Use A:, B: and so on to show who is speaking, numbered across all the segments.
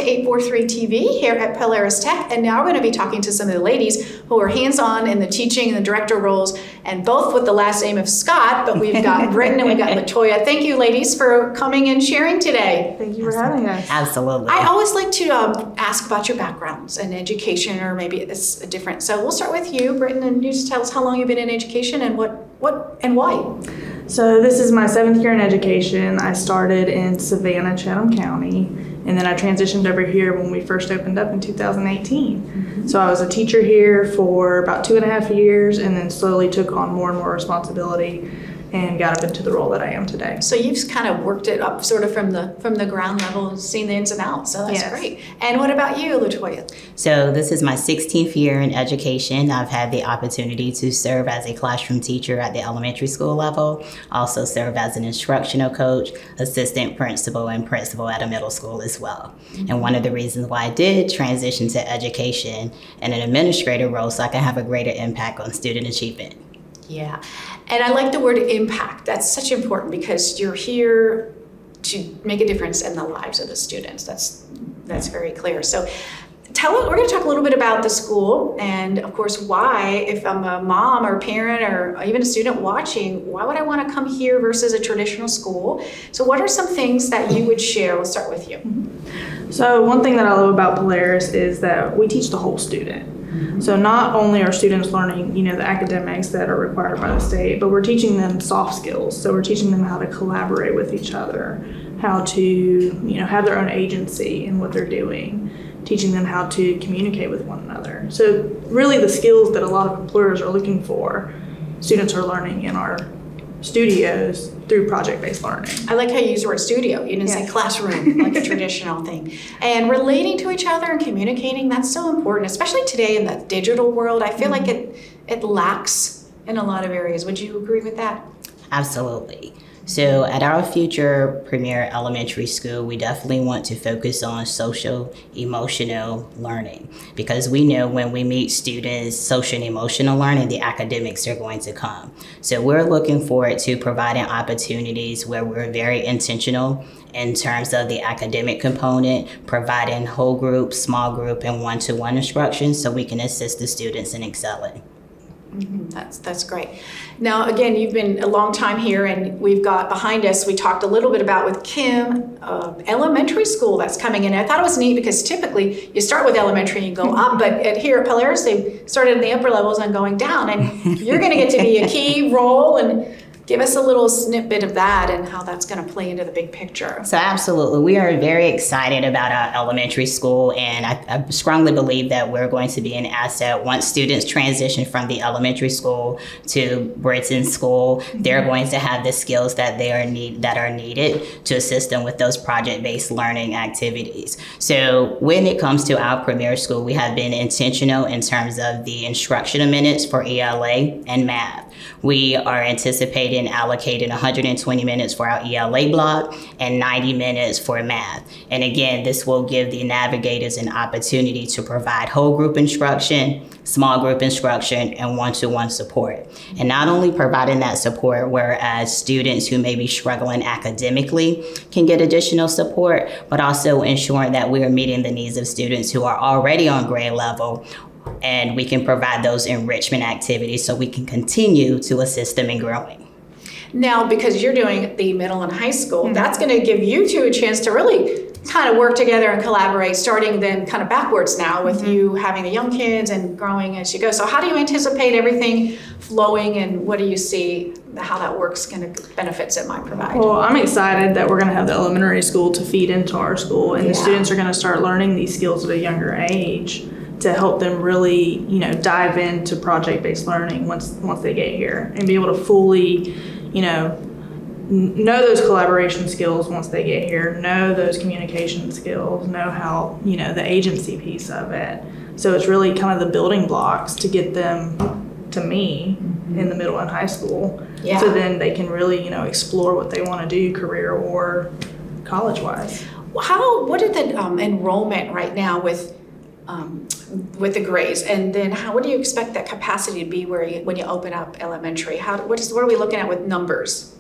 A: WHHI-TV here at Polaris Tech, and now we're going to be talking to some of the ladies who are hands-on in the teaching and the director roles, and both with the last name of Scott, but we've got Britton and we've got LaToya. Thank you, ladies, for coming and sharing today.
B: Thank you for having us.
C: Absolutely.
A: I always like to ask about your backgrounds and education, or maybe it's different. So we'll start with you, Britton, and you just tell us how long you've been in education and what and why.
B: So this is my 7th year in education. I started in Savannah, Chatham County, and then I transitioned over here when we first opened up in 2018. Mm-hmm. So I was a teacher here for about 2.5 years, and then slowly took on more and more responsibility and got up into the role that I am today.
A: So you've kind of worked it up sort of from the ground level and seen the ins and outs, so that's great. And what about you, LaToya?
C: So this is my 16th year in education. I've had the opportunity to serve as a classroom teacher at the elementary school level, also serve as an instructional coach, assistant principal, and principal at a middle school as well. Mm-hmm. And one of the reasons why I did transition to education and an administrator role so I can have a greater impact on student achievement.
A: Yeah, and I like the word impact. That's such important because you're here to make a difference in the lives of the students. That's very clear. So we're going to talk a little bit about the school and, of course, why, if I'm a mom or a parent or even a student watching, why would I want to come here versus a traditional school? So what are some things that you would share? We'll start with you.
B: So one thing that I love about Polaris is that we teach the whole student. So not only are students learning, the academics that are required by the state, but we're teaching them soft skills. So we're teaching them how to collaborate with each other, how to, have their own agency in what they're doing, teaching them how to communicate with one another. So really the skills that a lot of employers are looking for, students are learning in our studios through project-based learning.
A: I like how you use the word studio. You didn't say classroom, like a traditional thing. And relating to each other and communicating, that's so important, especially today in the digital world. I feel like it lacks in a lot of areas. Would you agree with that?
C: Absolutely. So at our future premier elementary school, we definitely want to focus on social emotional learning, because we know when we meet students, social and emotional learning, the academics are going to come. So we're looking forward to providing opportunities where we're very intentional in terms of the academic component, providing whole group, small group, and one-to-one instruction so we can assist the students in excelling.
A: Mm-hmm. That's great. Now, again, you've been a long time here, and we've got behind us, we talked a little bit about with Kim, elementary school that's coming in. I thought it was neat because typically you start with elementary and you go up, but here at Polaris, they started in the upper levels and going down, and you're going to get to be a key role, and give us a little snippet of that and how that's going to play into the big picture.
C: So absolutely. We are very excited about our elementary school, and I strongly believe that we're going to be an asset once students transition from the elementary school to Britton school. They're going to have the skills that are needed to assist them with those project-based learning activities. So when it comes to our premier school, we have been intentional in terms of the instructional minutes for ELA and math. We are anticipating allocating 120 minutes for our ELA block and 90 minutes for math. And again, this will give the navigators an opportunity to provide whole group instruction, small group instruction, and one-to-one support. And not only providing that support, whereas students who may be struggling academically can get additional support, but also ensuring that we are meeting the needs of students who are already on grade level, and we can provide those enrichment activities so we can continue to assist them in growing.
A: Now, because you're doing the middle and high school, that's going to give you two a chance to really kind of work together and collaborate, starting then kind of backwards now with you having the young kids and growing as you go. So how do you anticipate everything flowing, and what do you see how that works, kind of benefits it might provide?
B: Well, I'm excited that we're going to have the elementary school to feed into our school, and the students are going to start learning these skills at a younger age to help them really, dive into project-based learning once they get here, and be able to fully, know those collaboration skills once they get here, know those communication skills, know how, the agency piece of it. So it's really kind of the building blocks to get them to me in the middle and high school. Yeah. So then they can really, explore what they want to do career or college-wise.
A: What is the enrollment right now with the grades, and then what do you expect that capacity to be when you open up elementary? What are we looking at with numbers?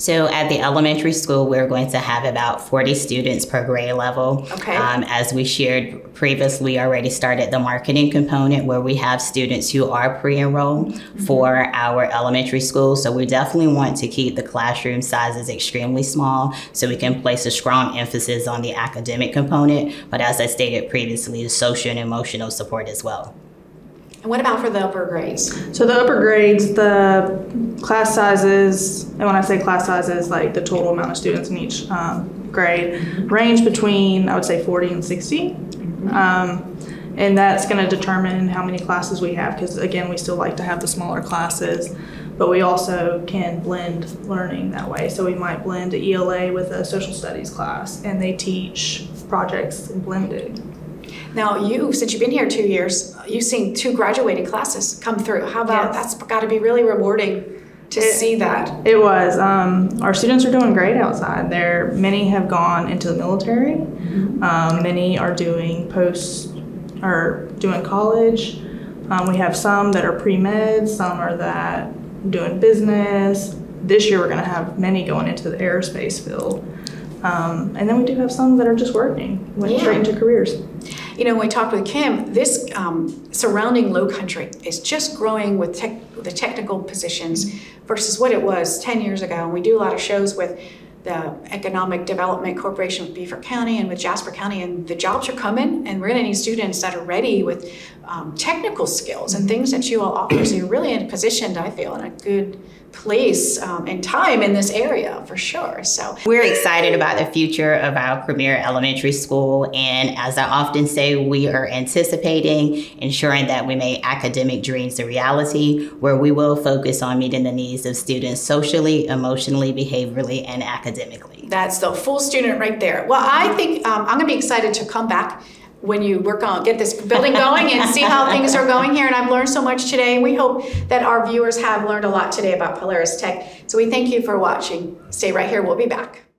C: So at the elementary school, we're going to have about 40 students per grade level.
A: Okay.
C: As we shared previously, we already started the marketing component where we have students who are pre-enrolled for our elementary school. So we definitely want to keep the classroom sizes extremely small so we can place a strong emphasis on the academic component. But as I stated previously, the social and emotional support as well.
A: And what about for the upper grades?
B: So the upper grades, the class sizes, and when I say class sizes, like the total amount of students in each grade, range between, I would say, 40 and 60. And that's going to determine how many classes we have, because again, we still like to have the smaller classes, but we also can blend learning that way. So we might blend an ELA with a social studies class, and they teach projects blended.
A: Now, since you've been here 2 years, you've seen 2 graduating classes come through. How about, that's got to be really rewarding to see that.
B: It was. Our students are doing great outside. Many have gone into the military. Many are doing doing college. We have some that are pre-med, some are doing business. This year we're going to have many going into the aerospace field. And then we do have some that are just working, went straight into careers.
A: You know, when we talked with Kim, this surrounding Lowcountry is just growing with the technical positions versus what it was 10 years ago. And we do a lot of shows with the Economic Development Corporation with Beaufort County and with Jasper County, and the jobs are coming, and we're going to need students that are ready with technical skills and things that you all offer. So you're really in a position, I feel, in a good place and time in this area for sure. So
C: we're excited about the future of our premier elementary school, and as I often say, we are anticipating ensuring that we make academic dreams a reality, where we will focus on meeting the needs of students socially, emotionally, behaviorally, and academically.
A: That's the full student right there. Well, I think I'm going to be excited to come back when you get this building going and see how things are going here. And I've learned so much today. We hope that our viewers have learned a lot today about Polaris Tech. So we thank you for watching. Stay right here. We'll be back.